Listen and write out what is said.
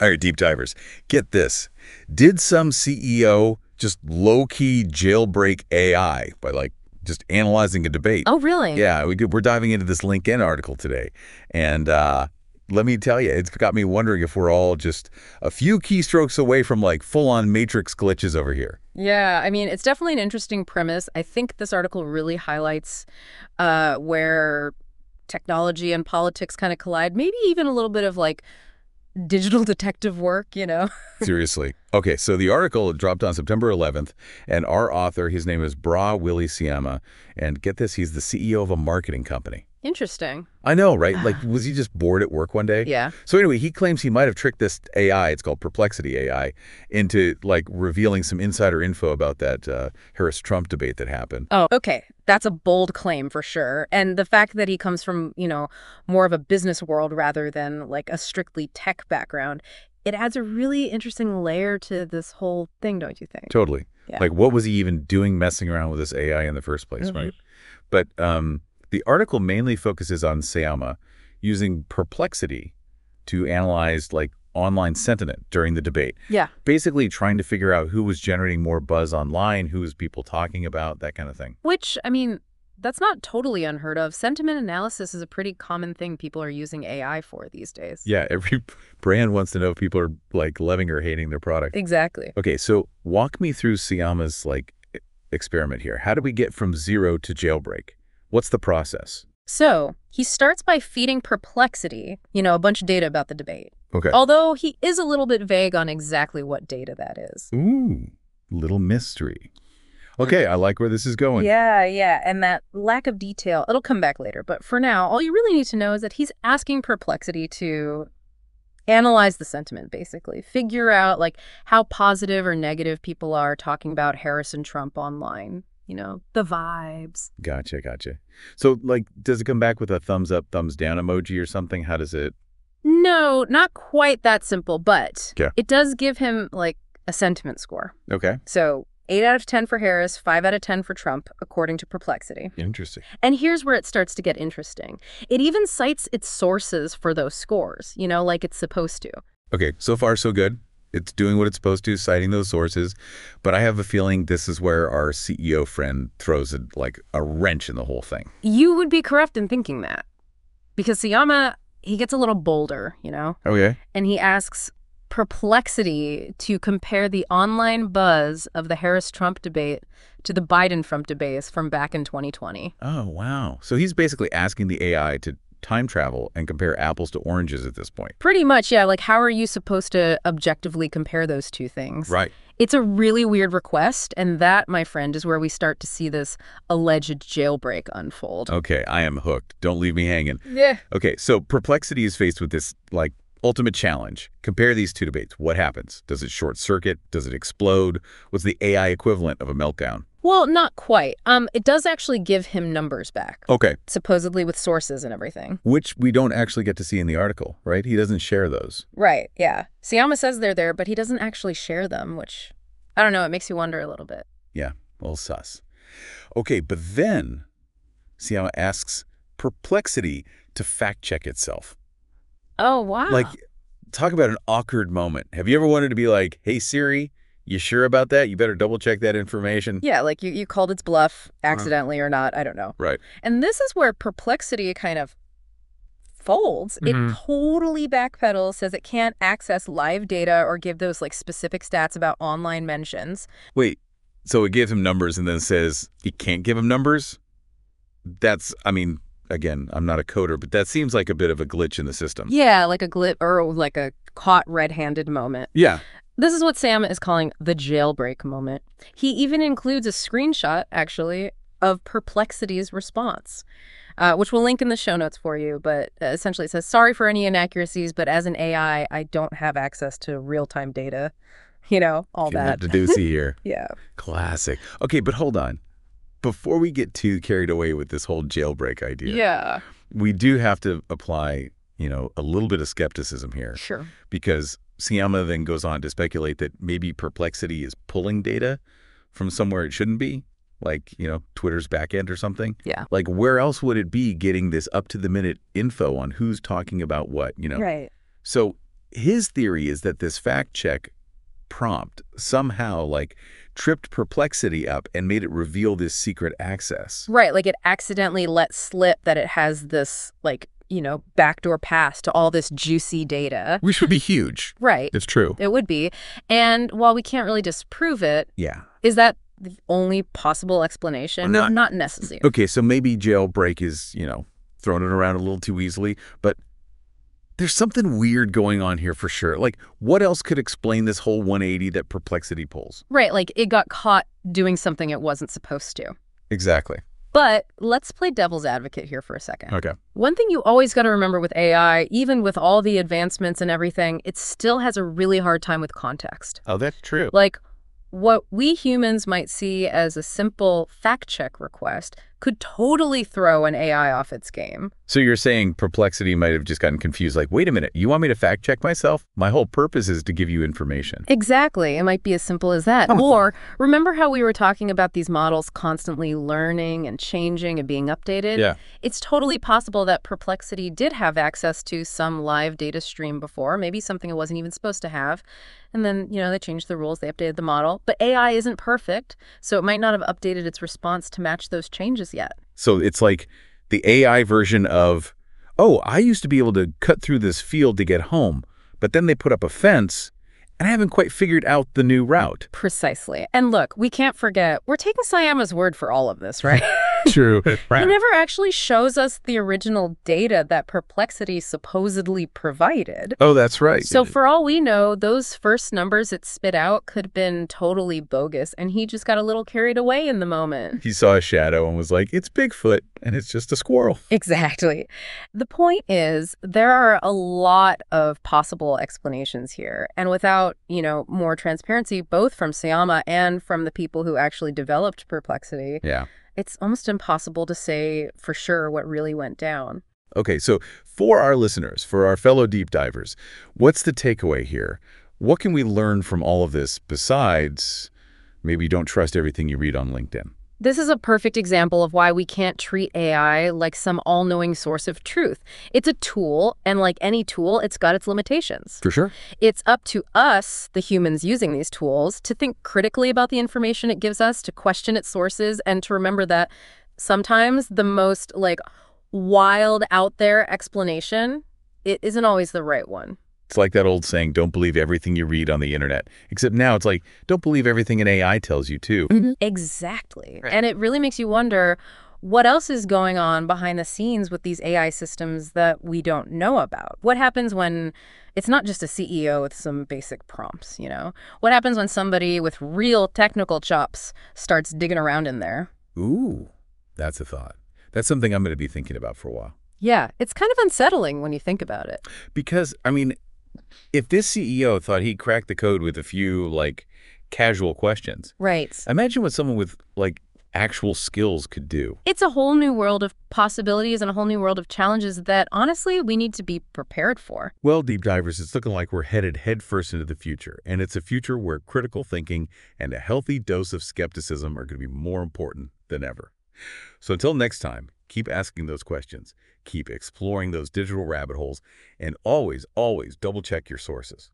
All right, deep divers. Get this. Did some CEO just low-key jailbreak AI by just analyzing a debate? Oh, really? Yeah, we're diving into this LinkedIn article today. And let me tell you, it's got me wondering if we're all just a few keystrokes away from full-on matrix glitches over here. Yeah, I mean, it's definitely an interesting premise. I think this article really highlights where technology and politics kind of collide, maybe even a little bit of digital detective work. Seriously. Okay, so the article dropped on September 11th, and our author, his name is Willy Seyama, and get this, he's the CEO of a marketing company. Interesting. I know, right? Was he just bored at work one day? Yeah. So anyway, he claims he might have tricked this AI, it's called Perplexity AI, into revealing some insider info about that Harris-Trump debate that happened. Oh, okay. That's a bold claim for sure. And the fact that he comes from, more of a business world rather than a strictly tech background, it adds a really interesting layer to this whole thing, don't you think? Totally. Yeah. What was he even doing messing around with this AI in the first place, right? But the article mainly focuses on Seyama using Perplexity to analyze online sentiment during the debate. Yeah. Basically trying to figure out who was generating more buzz online, who was people talking about, that kind of thing. Which, I mean, that's not totally unheard of. Sentiment analysis is a pretty common thing people are using AI for these days. Yeah, every brand wants to know if people are loving or hating their product. Exactly. Okay, so walk me through Seyama's experiment here. How do we get from zero to jailbreak? What's the process? So he starts by feeding Perplexity, a bunch of data about the debate. Okay. Although he is a little bit vague on exactly what data that is. Ooh, little mystery. Okay, I like where this is going. Yeah. And that lack of detail, it'll come back later. But for now, all you really need to know is that he's asking Perplexity to analyze the sentiment, basically. Figure out, how positive or negative people are talking about Harris and Trump online. The vibes. Gotcha. So, does it come back with a thumbs up, thumbs down emoji or something? How does it? No, not quite that simple, but Yeah. it does give him, a sentiment score. Okay. So 8 out of 10 for Harris, 5 out of 10 for Trump, according to Perplexity. Interesting. And here's where it starts to get interesting. It even cites its sources for those scores, like it's supposed to. Okay, so far so good. It's doing what it's supposed to, citing those sources. But I have a feeling this is where our CEO friend throws a wrench in the whole thing. You would be correct in thinking that. Because Seyama, he gets a little bolder, Okay. And he asks Perplexity to compare the online buzz of the Harris-Trump debate to the Biden-Trump debates from back in 2020. Oh, wow. So he's basically asking the AI to time travel and compare apples to oranges at this point. Pretty much, yeah. How are you supposed to objectively compare those two things? Right. It's a really weird request, and that, my friend, is where we start to see this alleged jailbreak unfold. Okay, I am hooked. Don't leave me hanging. Yeah. Okay, so Perplexity is faced with this, ultimate challenge. Compare these two debates. What happens? Does it short circuit? Does it explode? What's the AI equivalent of a meltdown? Well, not quite. It does actually give him numbers back. Okay. Supposedly with sources and everything. Which we don't actually get to see in the article, right? He doesn't share those. Right, yeah. Seyama says they're there, but he doesn't actually share them, which, I don't know, it makes you wonder a little bit. Yeah, well, sus. Okay, but then Seyama asks Perplexity to fact-check itself. Oh, wow. Talk about an awkward moment. Have you ever wanted to be hey, Siri, you sure about that? You better double-check that information. Yeah, you called its bluff accidentally or not, I don't know. Right. And this is where Perplexity kind of folds. It totally backpedals, says it can't access live data or give those specific stats about online mentions. Wait, so it gives him numbers and then says it can't give him numbers? That's, again, I'm not a coder, but that seems like a bit of a glitch in the system. Yeah, like a glitch or a caught red-handed moment. Yeah. This is what Seyama is calling the jailbreak moment. He even includes a screenshot, actually, of Perplexity's response, which we'll link in the show notes for you. But essentially it says, sorry for any inaccuracies, but as an AI, I don't have access to real-time data. All that. To do here. Yeah. Classic. Okay, but hold on. Before we get too carried away with this whole jailbreak idea, Yeah. we do have to apply, a little bit of skepticism here. Sure. Because Seyama then goes on to speculate that maybe Perplexity is pulling data from somewhere it shouldn't be, Twitter's backend or something. Yeah. Where else would it be getting this up-to-the-minute info on who's talking about what, Right. So his theory is that this fact check prompt somehow like tripped Perplexity up and made it reveal this secret access. Right, like it accidentally let slip that it has this, like, backdoor pass to all this juicy data. Which would be huge. Right. It's true. It would be. And while we can't really disprove it, Yeah. is that the only possible explanation? Well, Not necessary. Okay, so maybe Jailbreak is, throwing it around a little too easily, but there's something weird going on here for sure. Like, what else could explain this whole 180 that Perplexity pulls? Right, like it got caught doing something it wasn't supposed to. Exactly. But let's play devil's advocate here for a second. Okay. One thing you always got to remember with AI, even with all the advancements and everything, it still has a really hard time with context. Oh, that's true. Like, what we humans might see as a simple fact-check request could totally throw an AI off its game. So you're saying Perplexity might have just gotten confused, like, wait a minute, you want me to fact check myself? My whole purpose is to give you information. Exactly. It might be as simple as that. Or remember how we were talking about these models constantly learning and changing and being updated? Yeah. It's totally possible that Perplexity did have access to some live data stream before, maybe something it wasn't even supposed to have. And then, they changed the rules, they updated the model. But AI isn't perfect, so it might not have updated its response to match those changes yet. So it's like the AI version of, oh, I used to be able to cut through this field to get home, but then they put up a fence, and I haven't quite figured out the new route. Precisely. And look, we can't forget, we're taking Seyama's word for all of this, right? True. He never actually shows us the original data that Perplexity supposedly provided. Oh, that's right. So for all we know, those first numbers it spit out could have been totally bogus, and he just got a little carried away in the moment. He saw a shadow and was like, it's Bigfoot, and it's just a squirrel. Exactly. The point is, there are a lot of possible explanations here, and without, more transparency, both from Seyama and from the people who actually developed Perplexity, Yeah. it's almost impossible to say for sure what really went down. Okay, so for our listeners, for our fellow deep divers, what's the takeaway here? What can we learn from all of this besides maybe don't trust everything you read on LinkedIn? This is a perfect example of why we can't treat AI like some all-knowing source of truth. It's a tool, and like any tool, it's got its limitations. For sure. It's up to us, the humans using these tools, to think critically about the information it gives us, to question its sources, and to remember that sometimes the most, wild out there explanation, it isn't always the right one. It's like that old saying, don't believe everything you read on the internet. Except now it's like, don't believe everything an AI tells you, too. Mm-hmm. Exactly. Right. And it really makes you wonder, what else is going on behind the scenes with these AI systems that we don't know about? What happens when it's not just a CEO with some basic prompts, What happens when somebody with real technical chops starts digging around in there? Ooh, that's a thought. That's something I'm going to be thinking about for a while. Yeah, it's kind of unsettling when you think about it. Because, if this CEO thought he cracked the code with a few, casual questions. Right. Imagine what someone with, actual skills could do. It's a whole new world of possibilities and a whole new world of challenges that, honestly, we need to be prepared for. Well, deep divers, it's looking like we're headed headfirst into the future. And it's a future where critical thinking and a healthy dose of skepticism are going to be more important than ever. So until next time, keep asking those questions, keep exploring those digital rabbit holes, and always, always double-check your sources.